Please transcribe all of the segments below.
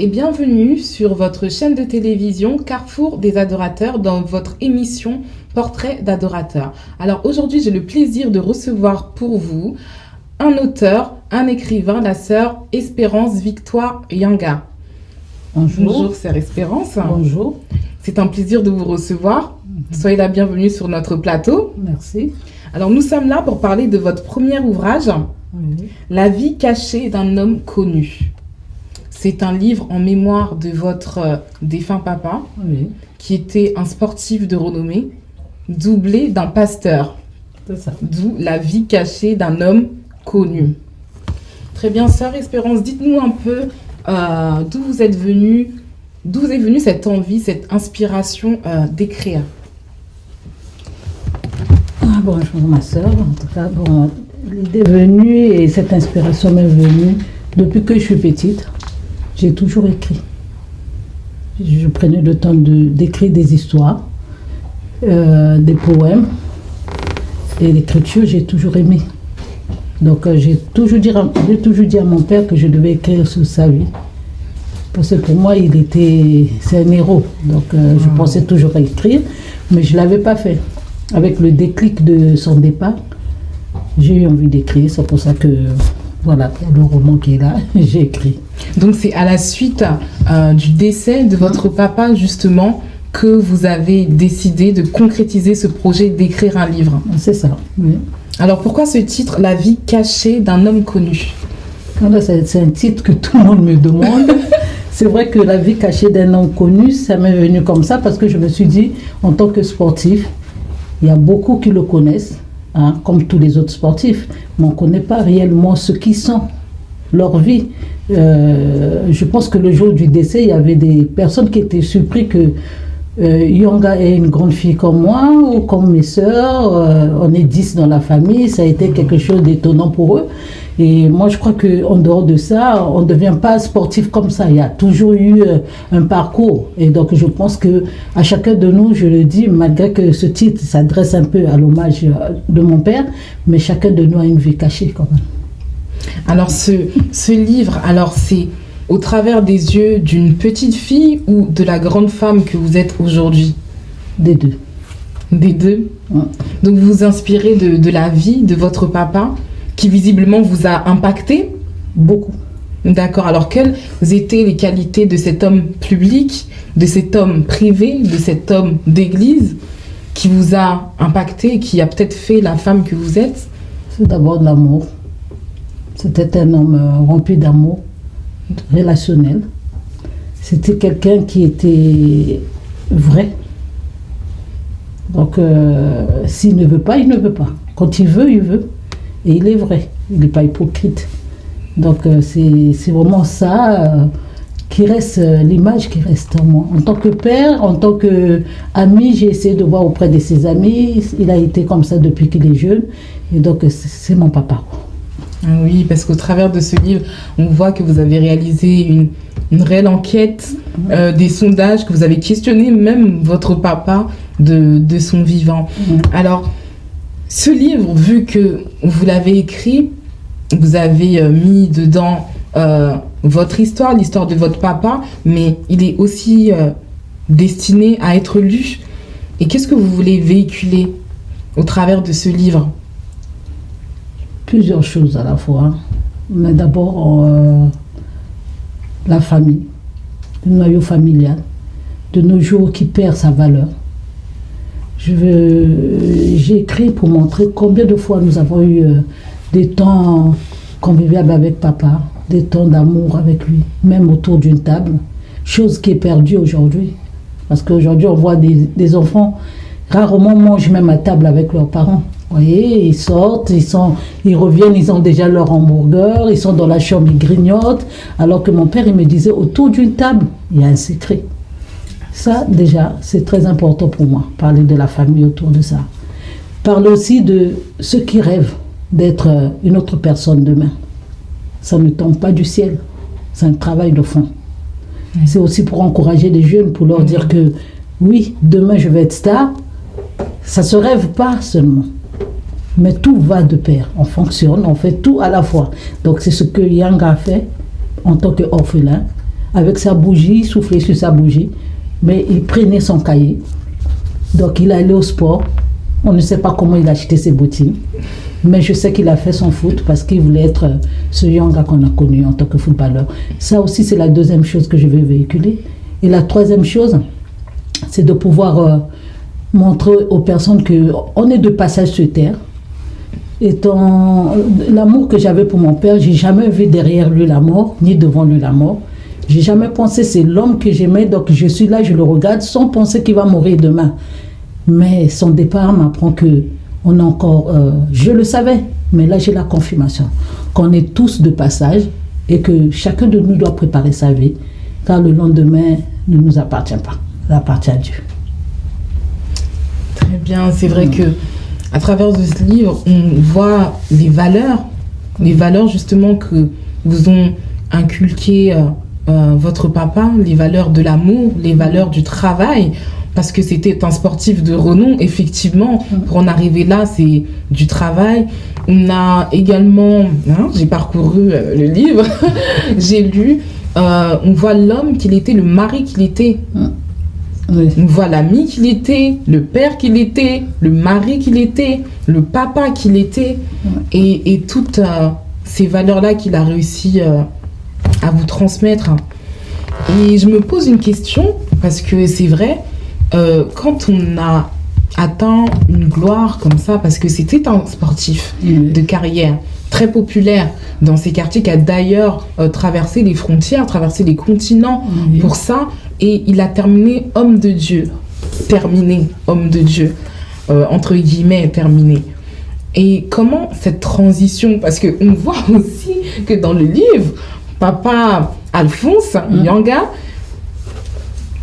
et bienvenue sur votre chaîne de télévision Carrefour des adorateurs dans votre émission Portrait d'adorateur. Alors aujourd'hui, j'ai le plaisir de recevoir pour vous un auteur, un écrivain, la sœur Espérance Victoire Yanga. Bonjour. Bonjour, sœur Espérance. Bonjour. C'est un plaisir de vous recevoir. Soyez la bienvenue sur notre plateau. Merci. Alors nous sommes là pour parler de votre premier ouvrage, Oui. La vie cachée d'un homme connu. C'est un livre en mémoire de votre défunt papa, Oui, qui était un sportif de renommée, doublé d'un pasteur. c'est ça. D'où la vie cachée d'un homme connu. Très bien, sœur Espérance, dites-nous un peu d'où vous êtes venue, d'où est venue cette envie, cette inspiration d'écrire. Bonjour ma soeur. En tout cas, l'idée est venue et cette inspiration m'est venue depuis que je suis petite. J'ai toujours écrit. Je prenais le temps d'écrire des histoires, des poèmes. Et l'écriture, j'ai toujours aimé. Donc j'ai toujours dit à mon père que je devais écrire sur sa vie. Parce que pour moi, c'est un héros. Donc je pensais toujours à écrire, mais je ne l'avais pas fait. Avec le déclic de son départ, j'ai eu envie d'écrire. C'est pour ça que, voilà, le roman qui est là, j'ai écrit. Donc c'est à la suite du décès de votre papa, justement, que vous avez décidé de concrétiser ce projet d'écrire un livre. C'est ça, oui. Alors pourquoi ce titre, La vie cachée d'un homme connu? Voilà, c'est un titre que tout le monde me demande. C'est vrai que la vie cachée d'un homme connu, ça m'est venu comme ça parce que je me suis dit, en tant que sportif, il y a beaucoup qui le connaissent, hein, comme tous les autres sportifs, mais on ne connaît pas réellement ce qu'ils sont, leur vie. Je pense que le jour du décès, il y avait des personnes qui étaient surpris que Yanga est une grande fille comme moi ou comme mes sœurs. On est 10 dans la famille, ça a été quelque chose d'étonnant pour eux. Et moi, je crois qu'en dehors de ça, on ne devient pas sportif comme ça. Il y a toujours eu un parcours. Et donc, je pense qu'à chacun de nous, je le dis, malgré que ce titre s'adresse un peu à l'hommage de mon père, mais chacun de nous a une vie cachée quand même. Alors, ce livre, c'est au travers des yeux d'une petite fille ou de la grande femme que vous êtes aujourd'hui? Des deux. Des deux. Ouais. Donc, vous vous inspirez de la vie de votre papa, qui visiblement vous a impacté? Beaucoup. D'accord. Alors, quelles étaient les qualités de cet homme public, de cet homme privé, de cet homme d'église qui vous a impacté et qui a peut-être fait la femme que vous êtes? C'est d'abord de l'amour. C'était un homme rempli d'amour, relationnel. C'était quelqu'un qui était vrai. Donc, s'il ne veut pas, il ne veut pas. Quand il veut, il veut. Et il est vrai, il n'est pas hypocrite. Donc c'est vraiment ça qui reste, l'image qui reste en moi. En tant que père, en tant qu'ami, j'ai essayé de voir auprès de ses amis. Il a été comme ça depuis qu'il est jeune. Et donc c'est mon papa. Oui, parce qu'au travers de ce livre, on voit que vous avez réalisé une réelle enquête, des sondages, que vous avez questionné même votre papa de son vivant. Alors, ce livre, vu que vous l'avez écrit, vous avez mis dedans votre histoire, l'histoire de votre papa, mais il est aussi destiné à être lu. Et qu'est-ce que vous voulez véhiculer au travers de ce livre? Plusieurs choses à la fois. Mais d'abord, la famille, le noyau familial, de nos jours qui perd sa valeur. J'ai écrit pour montrer combien de fois nous avons eu des temps conviviaux avec papa, des temps d'amour avec lui, même autour d'une table, chose qui est perdue aujourd'hui. Parce qu'aujourd'hui, on voit des enfants rarement mangent même à table avec leurs parents. Vous voyez, ils sortent, ils reviennent, ils ont déjà leur hamburger, ils sont dans la chambre, ils grignotent. Alors que mon père, il me disait, autour d'une table, il y a un secret. Ça, déjà, c'est très important pour moi, parler de la famille autour de ça. Parler aussi de ceux qui rêvent d'être une autre personne demain. Ça ne tombe pas du ciel, c'est un travail de fond. C'est aussi pour encourager les jeunes, pour leur dire que oui, demain je vais être star. Ça ne se rêve pas seulement, mais tout va de pair. On fonctionne, on fait tout à la fois. Donc c'est ce que Yanga a fait en tant qu'orphelin, avec sa bougie, souffler sur sa bougie, mais il prenait son cahier. Donc il allait au sport. On ne sait pas comment il a acheté ses bottines, mais je sais qu'il a fait son foot parce qu'il voulait être ce Yanga qu'on a connu en tant que footballeur. Ça aussi, c'est la deuxième chose que je vais véhiculer. Et la troisième chose, c'est de pouvoir montrer aux personnes qu'on est de passage sur terre. Étant l'amour que j'avais pour mon père, j'ai jamais vu derrière lui la mort, ni devant lui la mort. J'ai jamais pensé c'est l'homme que j'aimais, donc je suis là, je le regarde sans penser qu'il va mourir demain. Mais son départ m'apprend que on a encore, je le savais, mais là j'ai la confirmation qu'on est tous de passage et que chacun de nous doit préparer sa vie, car le lendemain ne nous appartient pas, il appartient à Dieu. Très bien, c'est vrai que à travers ce livre, on voit les valeurs justement que vous ont inculquées votre papa, les valeurs de l'amour, les valeurs du travail, parce que c'était un sportif de renom, effectivement, pour en arriver là, c'est du travail. On a également, j'ai parcouru le livre, j'ai lu, on voit l'homme qu'il était, le mari qu'il était. Oui. On voit l'ami qu'il était, le père qu'il était, le mari qu'il était, le papa qu'il était, et toutes ces valeurs-là qu'il a réussi à vous transmettre. Et je me pose une question, parce que c'est vrai, quand on a atteint une gloire comme ça, parce que c'était un sportif de carrière très populaire dans ces quartiers, qui a d'ailleurs traversé les frontières, traversé les continents pour ça, et il a terminé homme de Dieu, entre guillemets, terminé. Et comment cette transition, parce qu'on voit aussi que dans le livre, papa Alphonse Yanga,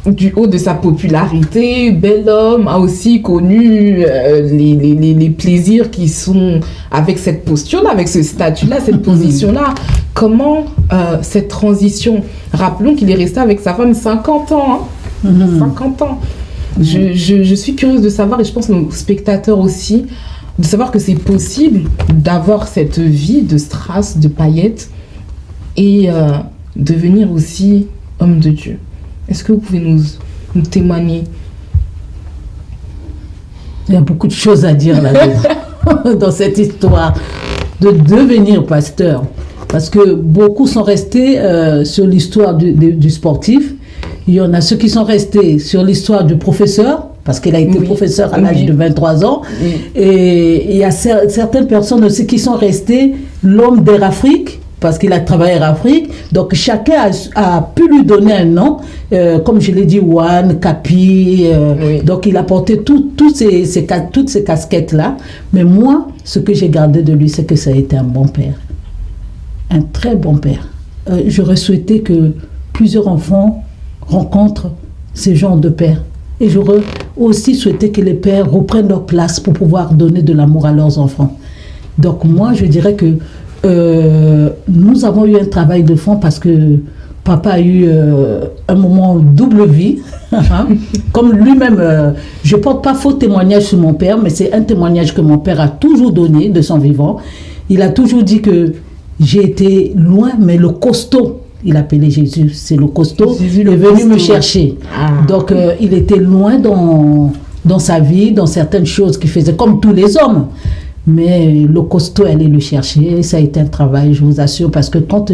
du haut de sa popularité, bel homme, a aussi connu les plaisirs qui sont avec cette posture-là, avec ce statut-là, cette position-là. Comment cette transition? Rappelons qu'il est resté avec sa femme 50 ans. 50 ans. Je suis curieuse de savoir, et je pense nos spectateurs aussi, de savoir que c'est possible d'avoir cette vie de strass, de paillettes, et devenir aussi homme de Dieu. Est-ce que vous pouvez nous témoigner? Il y a beaucoup de choses à dire là-dedans, dans cette histoire de devenir pasteur. Parce que beaucoup sont restés sur l'histoire du sportif. Il y en a ceux qui sont restés sur l'histoire du professeur, parce qu'il a été professeur à l'âge de 23 ans. Et il y a certaines personnes aussi qui sont restées l'homme d'Air Afrique, parce qu'il a travaillé en Afrique. Donc chacun a pu lui donner un nom, comme je l'ai dit, Wan, Kapi. Donc il a porté toutes ces casquettes-là. Mais moi, ce que j'ai gardé de lui, c'est que ça a été un bon père. Un très bon père. J'aurais souhaité que plusieurs enfants rencontrent ce genre de père. Et j'aurais aussi souhaité que les pères reprennent leur place pour pouvoir donner de l'amour à leurs enfants. Donc moi, je dirais que nous avons eu un travail de fond parce que papa a eu un moment double vie. Comme lui-même, je ne porte pas faux témoignage sur mon père, mais c'est un témoignage que mon père a toujours donné de son vivant. Il a toujours dit que j'ai été loin, mais le costaud, il appelait Jésus, c'est le costaud, Jésus, est venu me chercher. Donc il était loin dans sa vie, dans certaines choses qu'il faisait, comme tous les hommes. Mais le costaud allait le chercher, ça a été un travail, je vous assure, parce que quand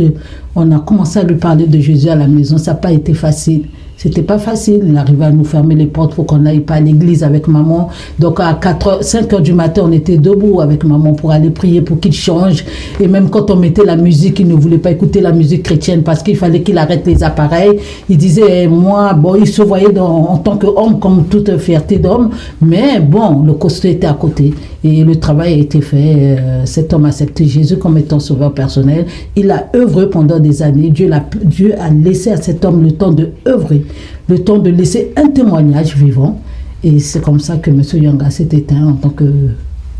on a commencé à lui parler de Jésus à la maison, ça n'a pas été facile. C'était pas facile, il arrivait à nous fermer les portes pour qu'on n'aille pas à l'église avec maman. Donc à 5 heures du matin, on était debout avec maman pour aller prier pour qu'il change. Et même quand on mettait la musique, il ne voulait pas écouter la musique chrétienne parce qu'il fallait qu'il arrête les appareils. Il disait, moi, bon, il se voyait en tant qu'homme comme toute fierté d'homme, mais bon, le costaud était à côté. Et le travail a été fait. Cet homme a accepté Jésus comme étant sauveur personnel. Il a œuvré pendant des années. Dieu a laissé à cet homme le temps de œuvrer, le temps de laisser un témoignage vivant. Et c'est comme ça que M. Yanga s'est éteint en tant que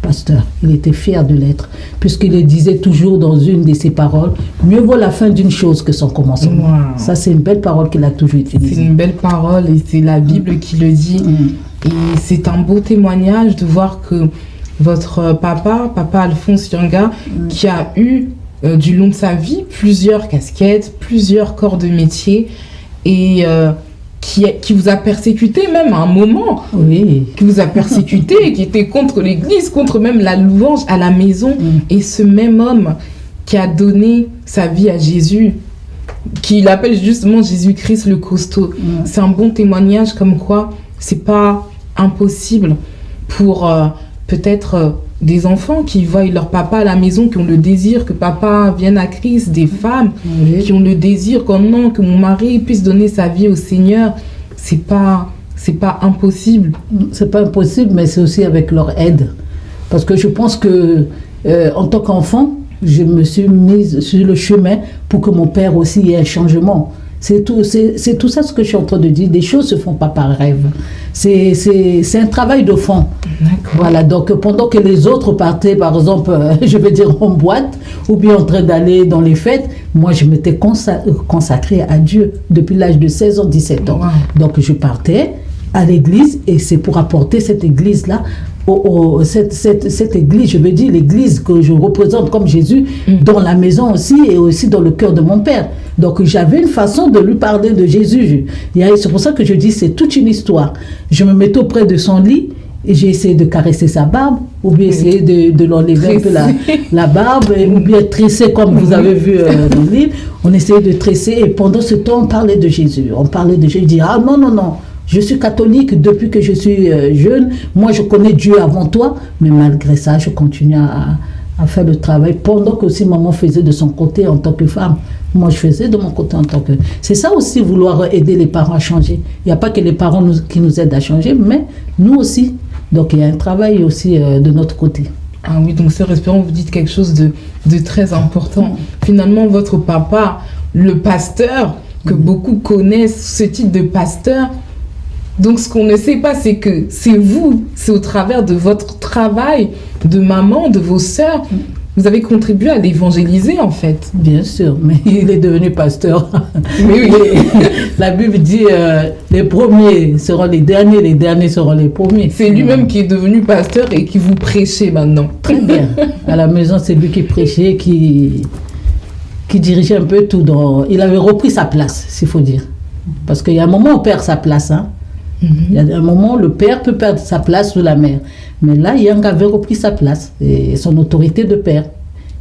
pasteur. Il était fier de l'être, puisqu'il le disait toujours dans une de ses paroles, mieux vaut la fin d'une chose que son commencement. Wow. Ça, c'est une belle parole qu'il a toujours utilisée. C'est une belle parole et c'est la Bible qui le dit. Et c'est un beau témoignage de voir que votre papa Alphonse Yanga, qui a eu du long de sa vie plusieurs casquettes, plusieurs corps de métier et qui vous a persécuté même à un moment. Oui. Qui vous a persécuté, qui était contre l'église, contre même la louange à la maison. Et ce même homme qui a donné sa vie à Jésus, qu'il appelle justement Jésus-Christ le costaud. C'est un bon témoignage comme quoi c'est pas impossible pour peut-être des enfants qui voient leur papa à la maison, qui ont le désir que papa vienne à Christ, des femmes qui ont le désir que mon mari puisse donner sa vie au Seigneur. C'est pas impossible. C'est pas impossible, mais c'est aussi avec leur aide. Parce que je pense que en tant qu'enfant, je me suis mise sur le chemin pour que mon père aussi ait un changement. C'est tout ça ce que je suis en train de dire. Des choses se font pas par rêve. C'est un travail de fond. Voilà, donc pendant que les autres partaient, par exemple, je vais dire en boîte, ou bien en train d'aller dans les fêtes, moi je m'étais consacrée à Dieu depuis l'âge de 16 ans, 17 ans. Wow. Donc je partais à l'église et c'est pour apporter cette église-là, cette église, je veux dire l'église que je représente comme Jésus, dans la maison aussi et aussi dans le cœur de mon père. Donc j'avais une façon de lui parler de Jésus. C'est pour ça que je dis c'est toute une histoire. Je me mettais auprès de son lit et j'ai essayé de caresser sa barbe ou bien essayer de l'enlever un peu la barbe ou bien tresser comme vous avez vu dans le livre. On essayait de tresser et pendant ce temps on parlait de Jésus. On parlait de Jésus. Je dis ah non. Je suis catholique depuis que je suis jeune. Moi, je connais Dieu avant toi. Mais malgré ça, je continue à faire le travail. Pendant que aussi maman faisait de son côté en tant que femme. Moi, je faisais de mon côté en tant que... C'est ça aussi, vouloir aider les parents à changer. Il n'y a pas que les parents qui nous aident à changer, mais nous aussi. Donc, il y a un travail aussi de notre côté. Ah oui, donc Sœur Espérance, vous dites quelque chose de très important. Finalement, votre papa, le pasteur, que beaucoup connaissent, ce titre de pasteur... Donc, ce qu'on ne sait pas, c'est que c'est vous, c'est au travers de votre travail, de maman, de vos sœurs, vous avez contribué à l'évangéliser, en fait. Bien sûr, mais il est devenu pasteur. Mais oui. La Bible dit les premiers seront les derniers seront les premiers. C'est lui-même qui est devenu pasteur et qui vous prêchez maintenant. Très bien. À la maison, c'est lui qui prêchait, qui dirigeait un peu tout. Il avait repris sa place, s'il faut dire. Parce qu'il y a un moment où on perd sa place, hein. Il y a un moment où le père peut perdre sa place sous la mère. Mais là, Yang avait repris sa place et son autorité de père,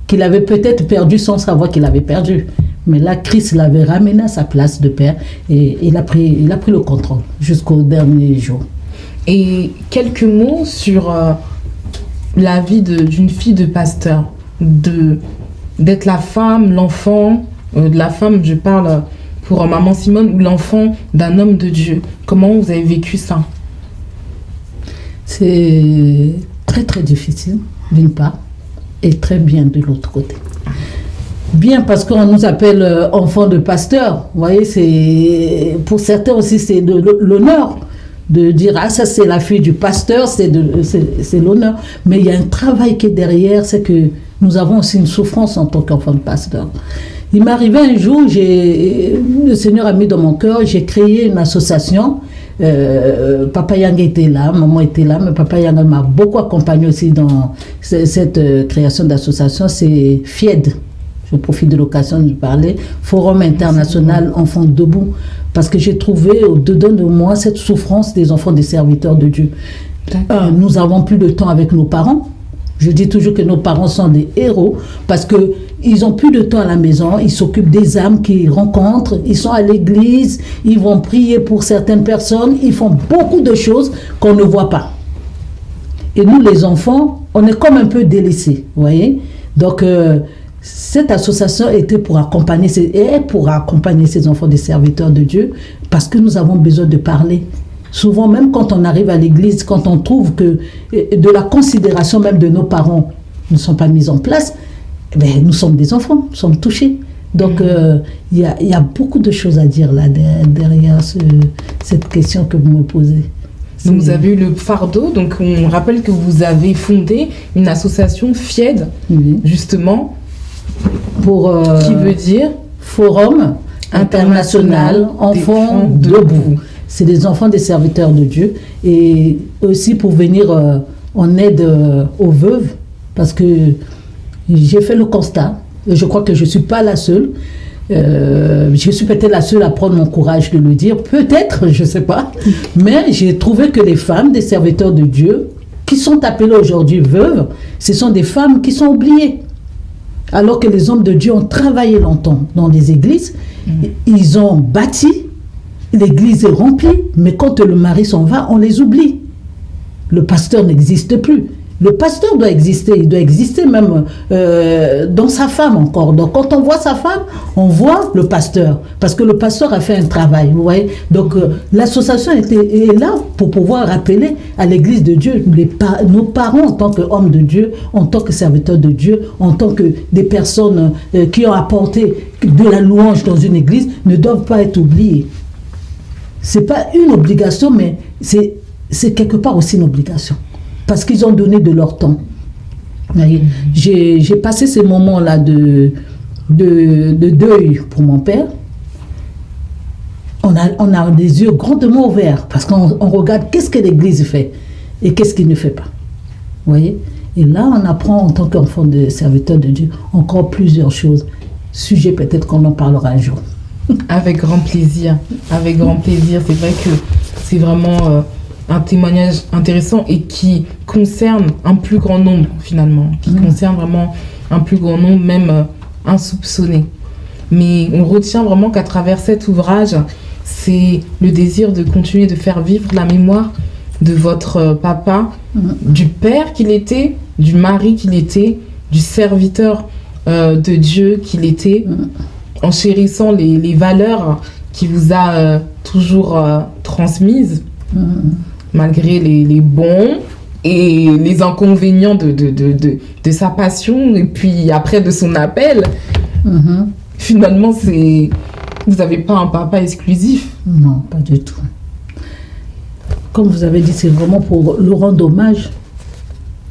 qu'il avait peut-être perdu sans savoir qu'il avait perdu. Mais là, Christ l'avait ramené à sa place de père et il a pris le contrôle jusqu'au dernier jour. Et quelques mots sur la vie d'une fille de pasteur, d'être la femme, l'enfant, de la femme, je parle... pour maman Simone ou l'enfant d'un homme de Dieu. Comment vous avez vécu ça? C'est très très difficile d'une part et très bien de l'autre côté. Bien parce qu'on nous appelle enfants de pasteur. Vous voyez, pour certains aussi c'est l'honneur de dire ah ça c'est la fille du pasteur, c'est l'honneur. Mais il y a un travail qui est derrière, c'est que nous avons aussi une souffrance en tant qu'enfants de pasteur. Il m'est arrivé un jour, le Seigneur a mis dans mon cœur, j'ai créé une association. Papa Yang était là, maman était là, mais Papa Yang m'a beaucoup accompagné aussi dans cette création d'association. C'est FIED, je profite de l'occasion de parler, Forum International Enfants Debout, parce que j'ai trouvé au-dedans de moi cette souffrance des enfants des serviteurs de Dieu. Nous avons plus de temps avec nos parents. Je dis toujours que nos parents sont des héros parce qu'ils ont plus de temps à la maison, ils s'occupent des âmes qu'ils rencontrent, ils sont à l'église, ils vont prier pour certaines personnes, ils font beaucoup de choses qu'on ne voit pas. Et nous, les enfants, on est comme un peu délaissés, vous voyez. Donc, cette association était pour accompagner ces enfants des serviteurs de Dieu parce que nous avons besoin de parler. Souvent, même quand on arrive à l'église, quand on trouve que de la considération même de nos parents ne sont pas mises en place, nous sommes des enfants, nous sommes touchés. Donc, il y a beaucoup de choses à dire là derrière cette question que vous me posez. Donc, vous avez eu le fardeau. Donc, on rappelle que vous avez fondé une association FIED, justement, qui veut dire Forum International Enfants Debout. C'est des enfants des serviteurs de Dieu et aussi pour venir en aide aux veuves parce que j'ai fait le constat Et je crois que je ne suis pas la seule. Je suis peut-être la seule à prendre mon courage de le dire. Peut-être, je ne sais pas. Mais j'ai trouvé que les femmes, des serviteurs de Dieu, qui sont appelées aujourd'hui veuves, ce sont des femmes qui sont oubliées. Alors que les hommes de Dieu ont travaillé longtemps dans les églises, ils ont bâti, l'église est remplie, mais quand le mari s'en va, on les oublie. Le pasteur n'existe plus. Le pasteur doit exister, il doit exister même dans sa femme encore. Donc quand on voit sa femme, on voit le pasteur, parce que le pasteur a fait un travail, vous voyez. Donc l'association est là pour pouvoir rappeler à l'église de Dieu, nos parents en tant qu'hommes de Dieu, en tant que serviteurs de Dieu, en tant que des personnes qui ont apporté de la louange dans une église, ne doivent pas être oubliés. Ce n'est pas une obligation, mais c'est quelque part aussi une obligation. Parce qu'ils ont donné de leur temps. J'ai passé ces moments-là de deuil pour mon père. On a des yeux grandement ouverts parce qu'on regarde qu'est-ce que l'Église fait et qu'est-ce qu'il ne fait pas. Vous voyez? Et là, on apprend en tant qu'enfant de serviteur de Dieu encore plusieurs choses. Sujet peut-être qu'on en parlera un jour. Avec grand plaisir. Avec grand plaisir. C'est vrai que c'est vraiment... un témoignage intéressant et qui concerne un plus grand nombre finalement, qui concerne vraiment un plus grand nombre, même insoupçonné. Mais on retient vraiment qu'à travers cet ouvrage, c'est le désir de continuer de faire vivre la mémoire de votre papa, du père qu'il était, du mari qu'il était, du serviteur de Dieu qu'il était, en chérissant les valeurs qu'il vous a toujours transmises. Malgré les bons et les inconvénients de sa passion et puis après de son appel, finalement, vous n'avez pas un papa exclusif. Non, pas du tout. Comme vous avez dit, c'est vraiment pour le rendre hommage.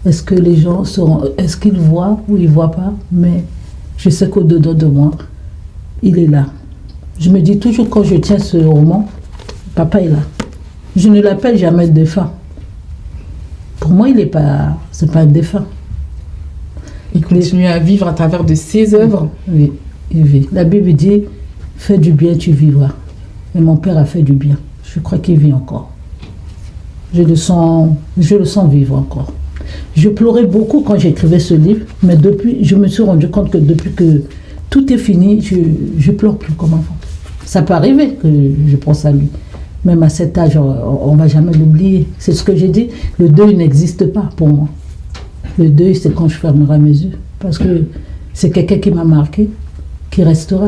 Est-ce que les gens est-ce qu'ils voient ou ils ne voient pas? Mais je sais qu'au-dedans de moi, il est là. Je me dis toujours quand je tiens ce roman, papa est là. Je ne l'appelle jamais défunt. Pour moi, c'est pas un défunt. Il continue à vivre à travers de ses œuvres. Oui, il vit. La Bible dit, fais du bien, tu vivras. Et mon père a fait du bien. Je crois qu'il vit encore. Je le sens vivre encore. Je pleurais beaucoup quand j'écrivais ce livre, mais depuis, je me suis rendu compte que depuis que tout est fini, je pleure plus comme avant. Ça peut arriver que je pense à lui. Même à cet âge, on ne va jamais l'oublier. C'est ce que j'ai dit, le deuil n'existe pas pour moi. Le deuil, c'est quand je fermerai mes yeux. Parce que c'est quelqu'un qui m'a marqué, qui restera.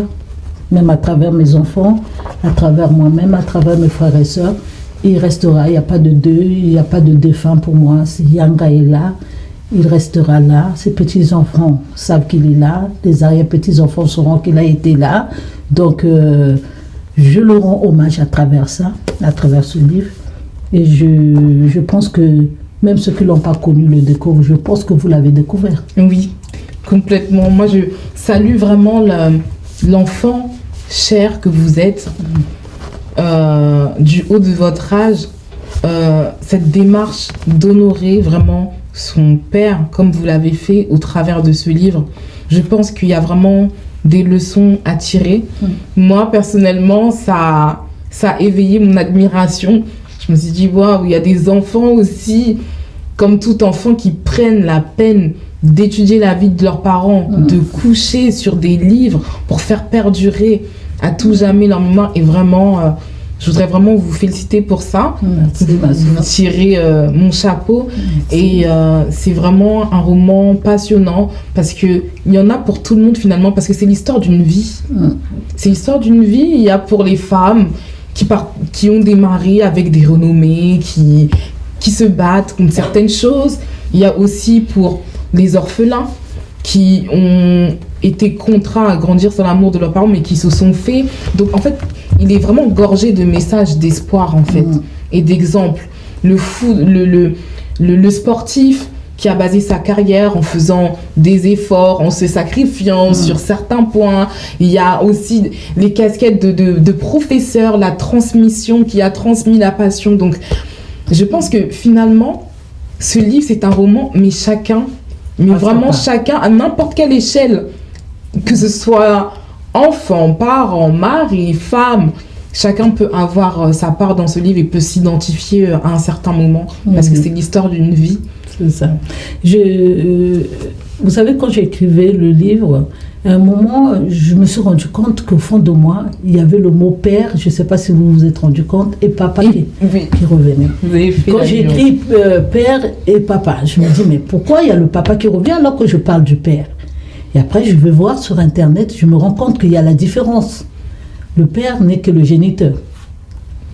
Même à travers mes enfants, à travers moi-même, à travers mes frères et sœurs, il restera. Il n'y a pas de deuil, il n'y a pas de défunt pour moi. Si Yanga est là, il restera là. Ses petits-enfants savent qu'il est là. Les arrière-petits-enfants sauront qu'il a été là. Donc... je le rends hommage à travers ça, à travers ce livre. Et je pense que même ceux qui ne l'ont pas connu le découvrent. Je pense que vous l'avez découvert. Oui, complètement. Moi, je salue vraiment l'enfant cher que vous êtes. Du haut de votre âge, cette démarche d'honorer vraiment son père, comme vous l'avez fait au travers de ce livre. Je pense qu'il y a vraiment... des leçons à tirer. Moi, personnellement, ça a éveillé mon admiration. Je me suis dit, waouh, il y a des enfants aussi, comme tout enfant, qui prennent la peine d'étudier la vie de leurs parents, de coucher sur des livres pour faire perdurer à tout jamais leur mémoire. Et vraiment, je voudrais vraiment vous féliciter pour ça. Vous tirez mon chapeau. Et c'est vraiment un roman passionnant parce qu'il y en a pour tout le monde finalement, parce que c'est l'histoire d'une vie. C'est l'histoire d'une vie. Il y a pour les femmes qui ont des maris avec des renommées, qui se battent contre certaines choses. Il y a aussi pour les orphelins qui ont été contraints à grandir sans l'amour de leurs parents, mais qui se sont faits. Donc en fait, il est vraiment gorgé de messages d'espoir en fait, et d'exemples. Le sportif qui a basé sa carrière en faisant des efforts, en se sacrifiant sur certains points. Il y a aussi les casquettes de professeurs, la transmission qui a transmis la passion. Donc je pense que finalement, ce livre c'est un roman, mais chacun, mais vraiment chacun, à n'importe quelle échelle que ce soit enfants, parents, mari, femme, chacun peut avoir sa part dans ce livre et peut s'identifier à un certain moment, parce que c'est l'histoire d'une vie. C'est ça. Vous savez, quand j'écrivais le livre, à un moment, je me suis rendu compte qu'au fond de moi, il y avait le mot père, je ne sais pas si vous vous êtes rendu compte, et papa qui revenait. Quand j'écris père et papa, je me dis, mais pourquoi il y a le papa qui revient alors que je parle du père? Et après, je vais voir sur Internet, je me rends compte qu'il y a la différence. Le père n'est que le géniteur.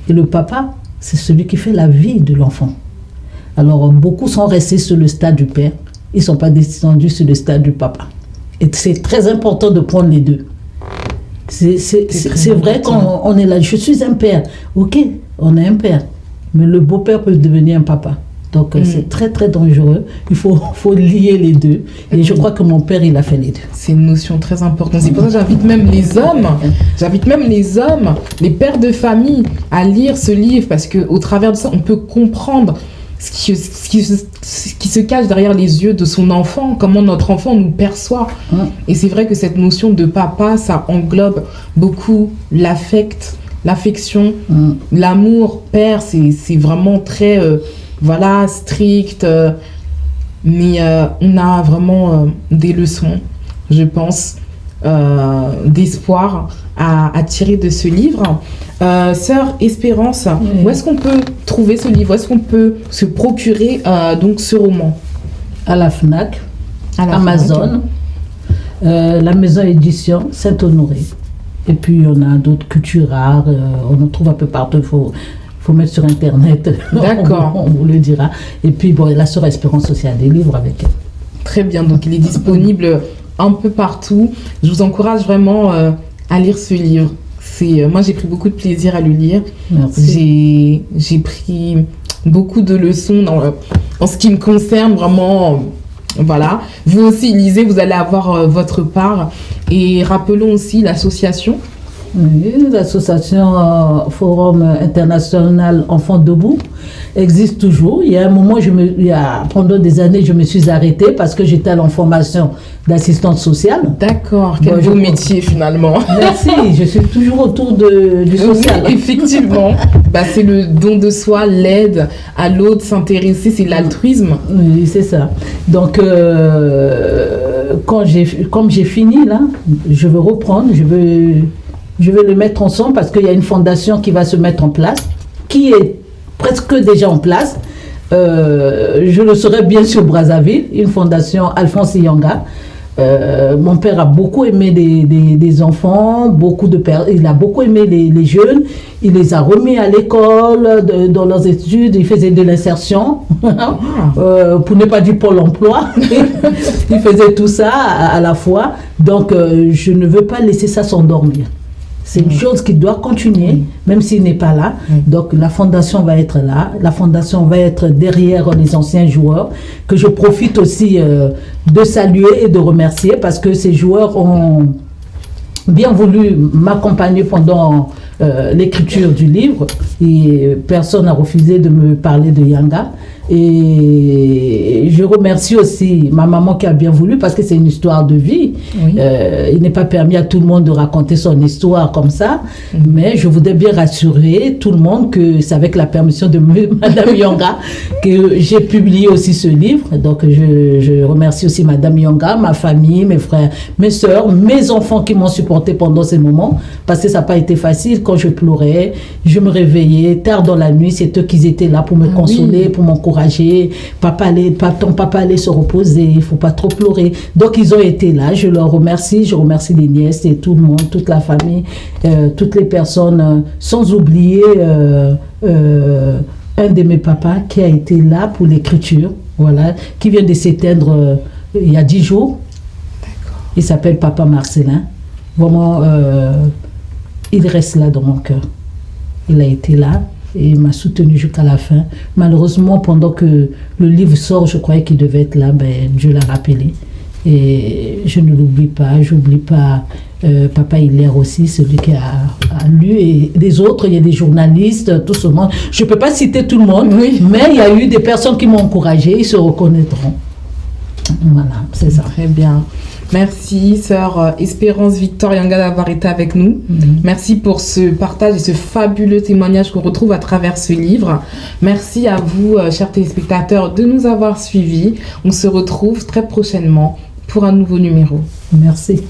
Et le papa, c'est celui qui fait la vie de l'enfant. Alors, beaucoup sont restés sur le stade du père. Ils ne sont pas descendus sur le stade du papa. Et c'est très important de prendre les deux. C'est vrai qu'on est là. Je suis un père. Ok, on est un père. Mais le beau-père peut devenir un papa. Donc, c'est très, très dangereux. Il faut lier les deux. Et je crois que mon père, il a fait les deux. C'est une notion très importante. C'est pour ça que j'invite même les hommes, les pères de famille à lire ce livre, parce qu'au travers de ça, on peut comprendre ce qui se cache derrière les yeux de son enfant, comment notre enfant nous perçoit. Et c'est vrai que cette notion de papa, ça englobe beaucoup l'affect, l'affection, l'amour. Père, c'est vraiment très... strict, mais on a vraiment des leçons, je pense, d'espoir à tirer de ce livre. Sœur Espérance, où est-ce qu'on peut trouver ce livre? Où est-ce qu'on peut se procurer donc ce roman? À la FNAC, Amazon, la maison édition Saint-Honoré. Et puis on a d'autres cultures rares, on en trouve un peu partout. Faut mettre sur Internet. D'accord. On vous le dira. Et puis, la sœur Espérance aussi a des livres avec elle. Très bien. Donc, il est disponible un peu partout. Je vous encourage vraiment à lire ce livre. Moi, j'ai pris beaucoup de plaisir à le lire. Merci. J'ai pris beaucoup de leçons en ce qui me concerne, vraiment. Voilà. Vous aussi, lisez, vous allez avoir votre part. Et rappelons aussi l'association. Oui, l'association Forum International Enfants Debout existe toujours. Il y a un moment, pendant des années, je me suis arrêtée parce que j'étais en formation d'assistante sociale. D'accord, quel beau métier finalement. Merci, je suis toujours autour du social. Oui, effectivement, c'est le don de soi, l'aide à l'autre, s'intéresser, c'est l'altruisme. Oui, c'est ça. Donc, comme j'ai fini là, je veux reprendre, je vais le mettre ensemble parce qu'il y a une fondation qui va se mettre en place, qui est presque déjà en place. Je le saurai bien sur Brazzaville, une fondation Alphonse Yanga. Mon père a beaucoup aimé des enfants, il a beaucoup aimé les jeunes. Il les a remis à l'école, dans leurs études. Il faisait de l'insertion, pour ne pas dire Pôle emploi. Il faisait tout ça à la fois. Donc, je ne veux pas laisser ça s'endormir. C'est une chose qui doit continuer, même s'il n'est pas là. Donc, la fondation va être là. La fondation va être derrière les anciens joueurs, que je profite aussi de saluer et de remercier, parce que ces joueurs ont bien voulu m'accompagner pendant l'écriture du livre. Et personne n'a refusé de me parler de Yanga. Et je remercie aussi ma maman qui a bien voulu, parce que c'est une histoire de vie. Il n'est pas permis à tout le monde de raconter son histoire comme ça, mais je voudrais bien rassurer tout le monde que c'est avec la permission de Madame Yanga que j'ai publié aussi ce livre. Donc je remercie aussi Madame Yanga, ma famille, mes frères, mes soeurs, mes enfants qui m'ont supporté pendant ces moments, parce que ça n'a pas été facile. Quand je pleurais, je me réveillais tard dans la nuit, c'est eux qui étaient là pour me consoler, pour m'encourager. Ton papa allait se reposer, il ne faut pas trop pleurer. Donc ils ont été là, je leur remercie, je remercie les nièces et tout le monde, toute la famille, toutes les personnes, sans oublier un de mes papas qui a été là pour l'écriture, voilà, qui vient de s'éteindre il y a 10 jours. Il s'appelle Papa Marcelin. Vraiment, il reste là dans mon cœur. Il a été là et il m'a soutenu jusqu'à la fin. Malheureusement, pendant que le livre sort, je croyais qu'il devait être là, Dieu l'a rappelé. Et je ne l'oublie pas, j'oublie pas Papa Hilaire aussi, celui qui a lu, et les autres, il y a des journalistes, tout ce monde. Je ne peux pas citer tout le monde, mais il y a eu des personnes qui m'ont encouragé, ils se reconnaîtront. Voilà, c'est ça. Très bien. Merci, sœur Espérance Victor Yanga, d'avoir été avec nous. Merci pour ce partage et ce fabuleux témoignage qu'on retrouve à travers ce livre. Merci à vous, chers téléspectateurs, de nous avoir suivis. On se retrouve très prochainement pour un nouveau numéro. Merci.